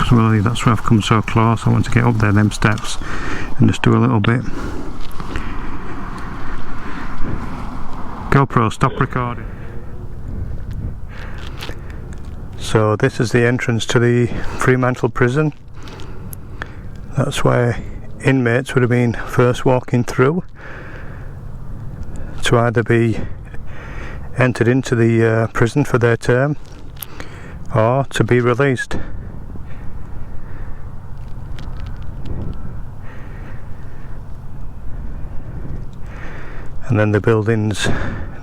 because really that's why I've come so close. I want to get up there them steps and just do a little bit. GoPro, stop recording. So this is the entrance to the Fremantle prison. That's where inmates would have been first walking through to either be entered into the prison for their term or to be released. And then the buildings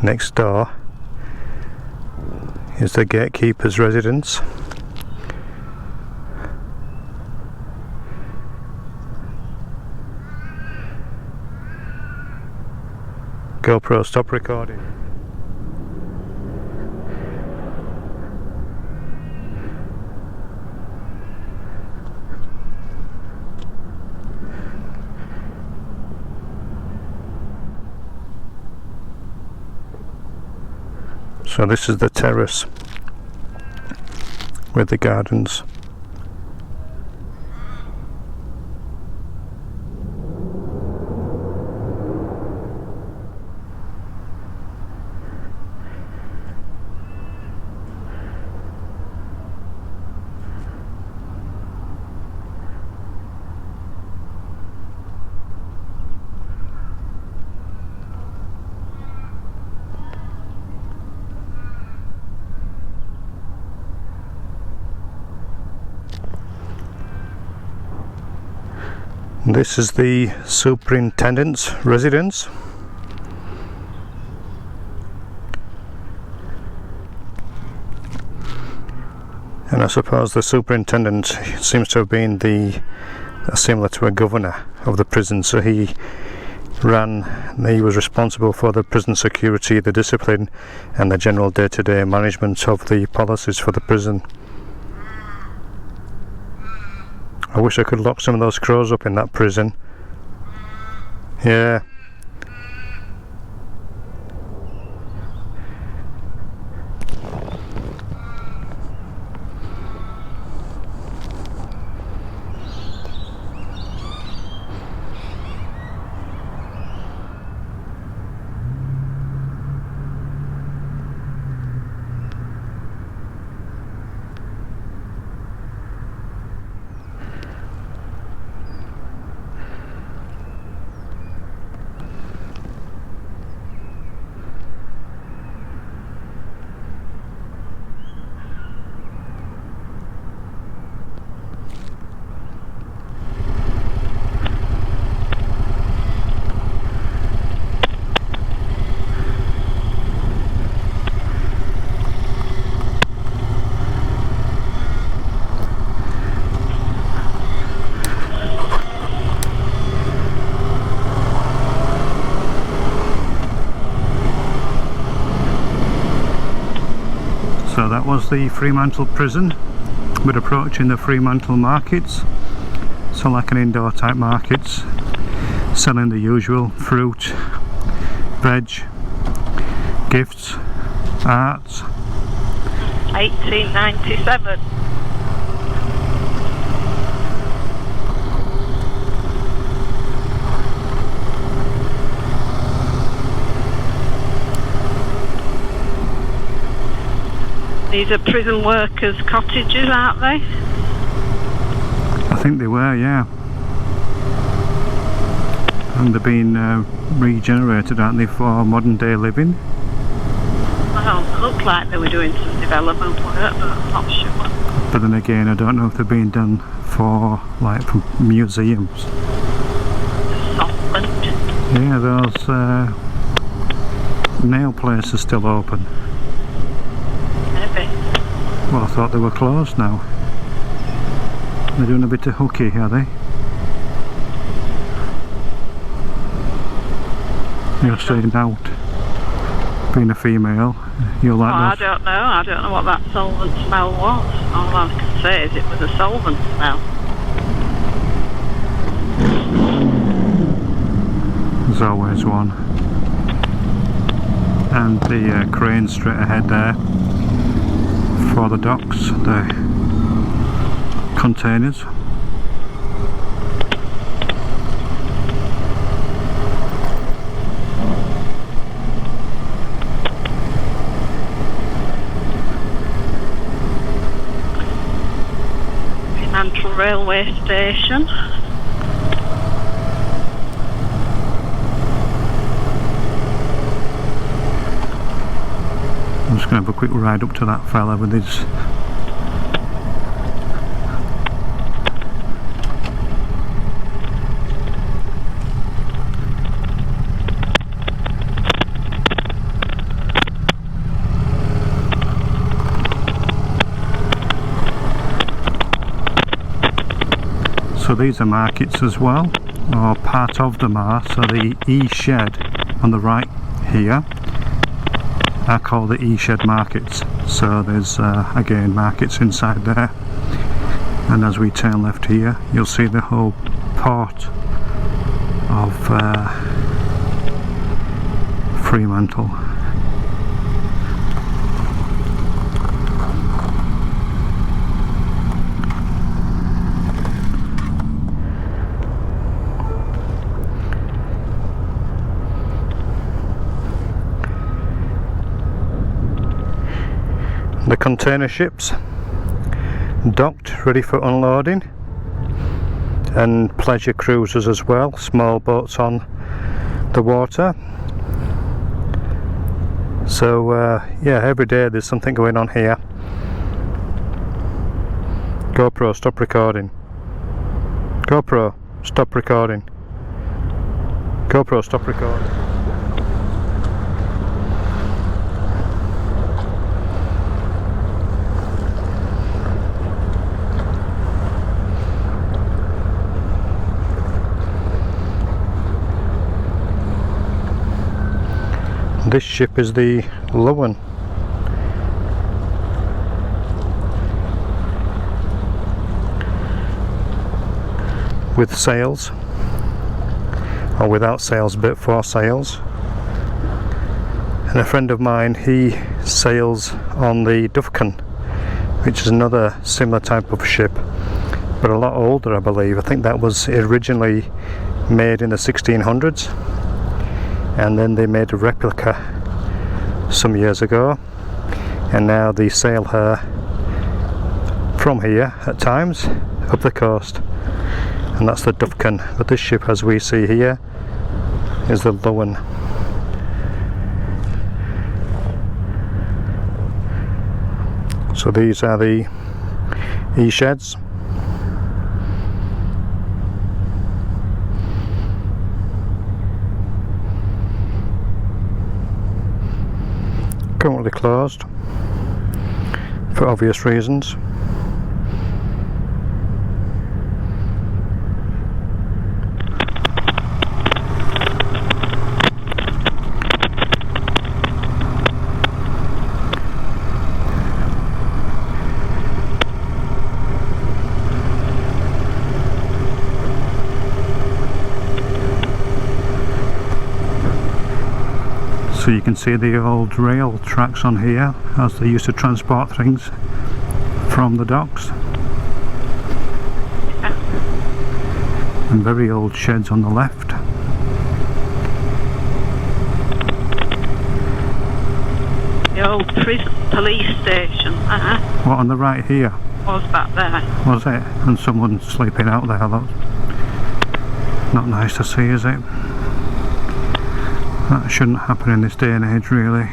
next door is the gatekeeper's residence. GoPro, stop recording. So this is the terrace with the gardens. This is the superintendent's residence. And I suppose the superintendent seems to have been similar to a governor of the prison, so he was responsible for the prison security, the discipline and the general day-to-day management of the policies for the prison. I wish I could lock some of those crows up in that prison. Yeah. So that was the Fremantle prison. We're approaching the Fremantle markets, so like an indoor type markets, selling the usual fruit, veg, gifts, arts. 1897. These are prison workers' cottages, aren't they? I think they were, yeah. And they're being regenerated, aren't they, for modern day living? Well, it looked like they were doing some development work, but I'm not sure. But then again, I don't know if they're being done for museums. Scotland. Yeah, those nail places are still open. Maybe. Well, I thought they were closed now. They're doing a bit of hooky, are they? You're staying out. Being a female, you're like I don't know what that solvent smell was. All I can say is it was a solvent smell. There's always one. And the crane straight ahead there for the docks, the containers. Fremantle railway station. I'm just going to have a quick ride up to that fella with his so these are markets as well, or part of them are. So the E shed on the right here are called the E shed markets. So there's again markets inside there, and as we turn left here you'll see the whole port of Fremantle. The container ships docked, ready for unloading, and pleasure cruisers as well, small boats on the water. So yeah, every day there's something going on here. GoPro, stop recording. GoPro, stop recording. GoPro, stop recording. This ship is the Lowen. With sails, or without sails but for sails. And a friend of mine, he sails on the Dufcan, which is another similar type of ship, but a lot older I believe. I think that was originally made in the 1600s. And then they made a replica some years ago, and now they sail her from here at times up the coast, and that's the Dufcan. But this ship, as we see here, is the Lowen. So these are the E-sheds. Currently closed for obvious reasons. So you can see the old rail tracks on here, as they used to transport things from the docks. And very old sheds on the left. The old police station. What, on the right here? Was back there. Was it? And someone sleeping out there. That's not nice to see, is it? That shouldn't happen in this day and age, really.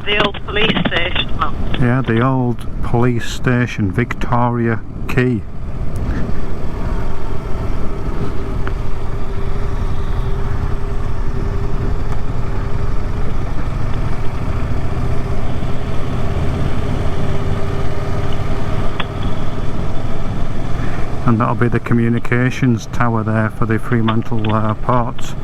The old police station. Well. Yeah, the old police station, Victoria Quay. And that'll be the communications tower there for the Fremantle ports.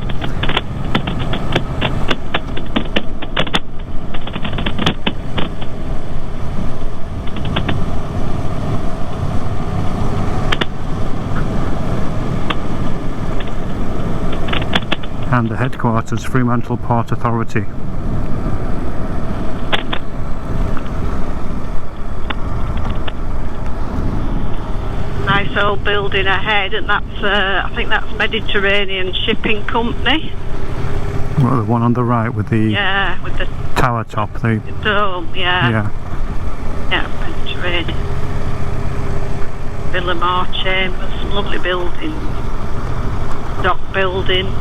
And the headquarters, Fremantle Port Authority. Cottelsoe building ahead, and that's I think that's Mediterranean Shipping Company. Well, the one on the right with the with the tower top, the dome, yeah, Mediterranean. Villamar Chambers, some lovely buildings, dock buildings.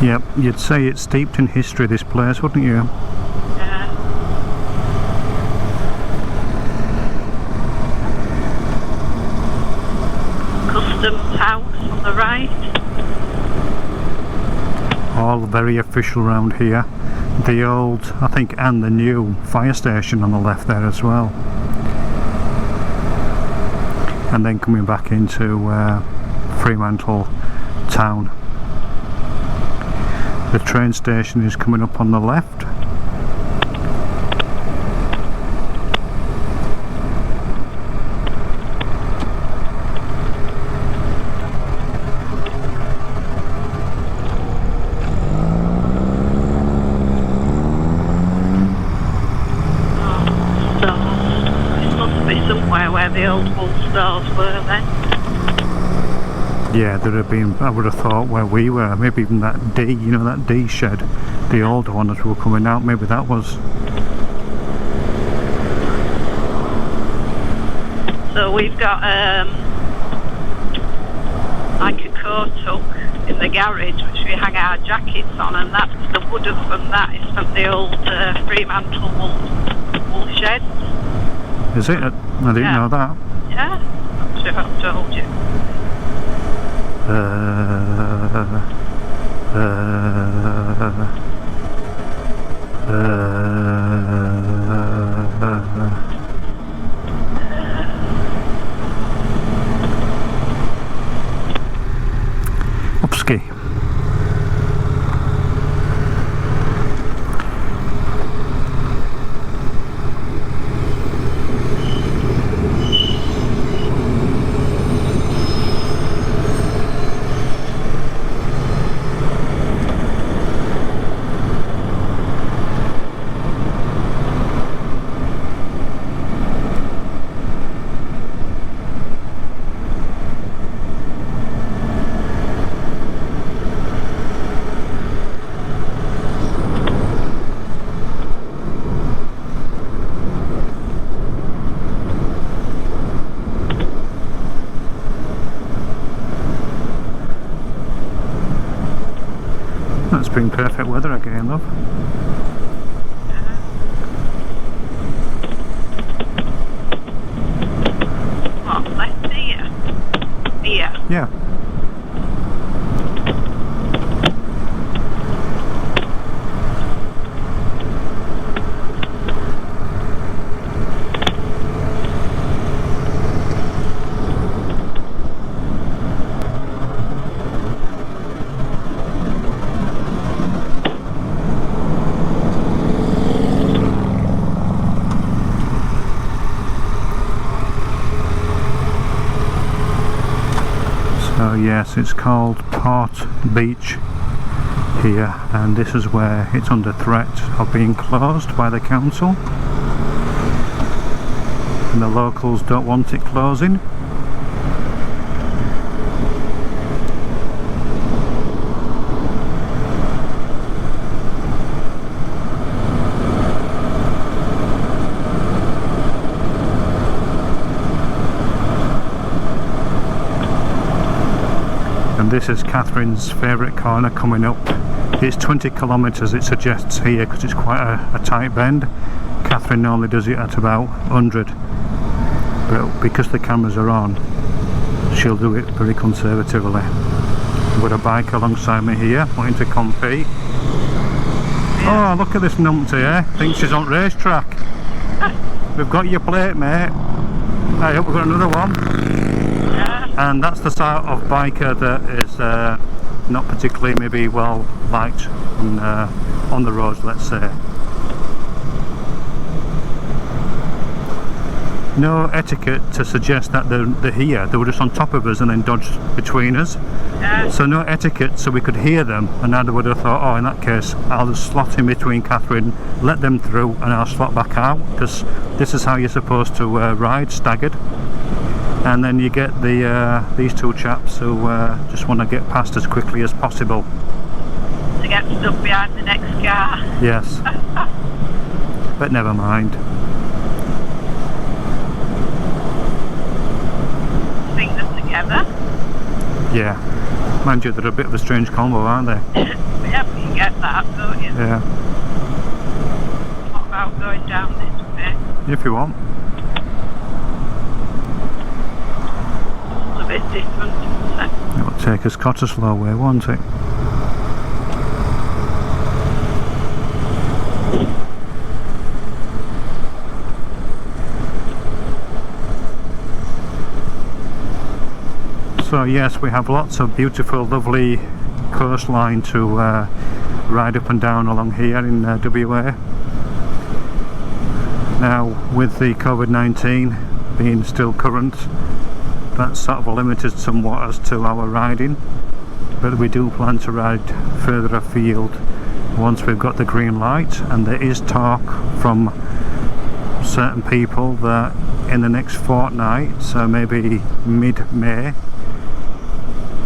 Yep, you'd say it's steeped in history, this place, wouldn't you? Yeah. Customs house on the right. All very official round here. The old, I think, and the new fire station on the left there as well. And then coming back into Fremantle town. The train station is coming up on the left. Where the old wool stores were then. Yeah, there have been, I would have thought, where we were, maybe even that D, you know, that D shed, the older one as we were coming out, maybe that was. So we've got like a coat hook in the garage which we hang our jackets on, and that's the wood from that is from the old Fremantle wool shed. Is it? I didn't know that. Yeah, I'm sure I've told you. Upski. It's been perfect weather again, love. What, left here? Here? Yeah. So yes, it's called Port Beach here, and this is where it's under threat of being closed by the council, and the locals don't want it closing. And this is Catherine's favourite corner coming up. It's 20 kilometres it suggests here because it's quite a tight bend. Catherine normally does it at about 100, but because the cameras are on, she'll do it very conservatively. I've got a bike alongside me here, wanting to compete. Oh, look at this numpty here, thinks she's on racetrack. We've got your plate, mate. I hope we've got another one. And that's the sort of biker that is not particularly maybe well liked on the roads, let's say. no etiquette to suggest that they're here. They were just on top of us and then dodged between us. So no etiquette, so we could hear them, and I would have thought, oh, in that case I'll just slot in between Catherine, let them through, and I'll slot back out, because this is how you're supposed to ride, staggered. And then you get these two chaps who just want to get past as quickly as possible. To get stuck behind the next car. Yes. But never mind. Think them together. Yeah. Mind you, they're a bit of a strange combo, aren't they? Yeah, but you get that, don't you? Yeah. What about going down this way? If you want. It's a bit different, isn't it? It'll take us Cottelsoe way, won't it? So yes, we have lots of beautiful, lovely coastline to ride up and down along here in WA. Now, with the COVID-19 being still current, that's sort of limited somewhat as to our riding, but we do plan to ride further afield once we've got the green light, and there is talk from certain people that in the next fortnight, so maybe mid-May,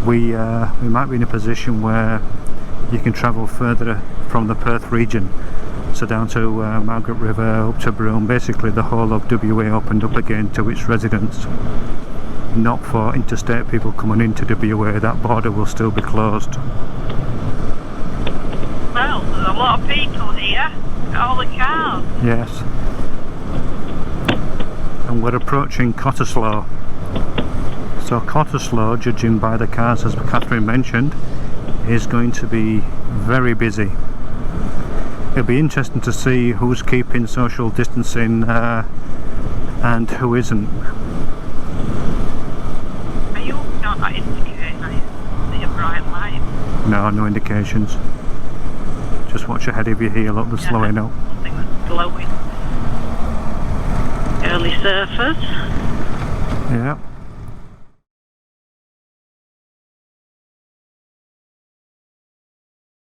we might be in a position where you can travel further from the Perth region, so down to Margaret River, up to Broome, basically the whole of WA opened up again to its residents. Not for interstate people coming into WA, that border will still be closed. Well, there's a lot of people here, all the cars. Yes. And we're approaching Cottelsoe. So Cottelsoe, judging by the cars as Catherine mentioned, is going to be very busy. It'll be interesting to see who's keeping social distancing and who isn't. Are you not indicating the bright light? No, no indications. Just watch ahead of you here, look, they're slowing up. Something that's glowing. Early surfers. Yeah.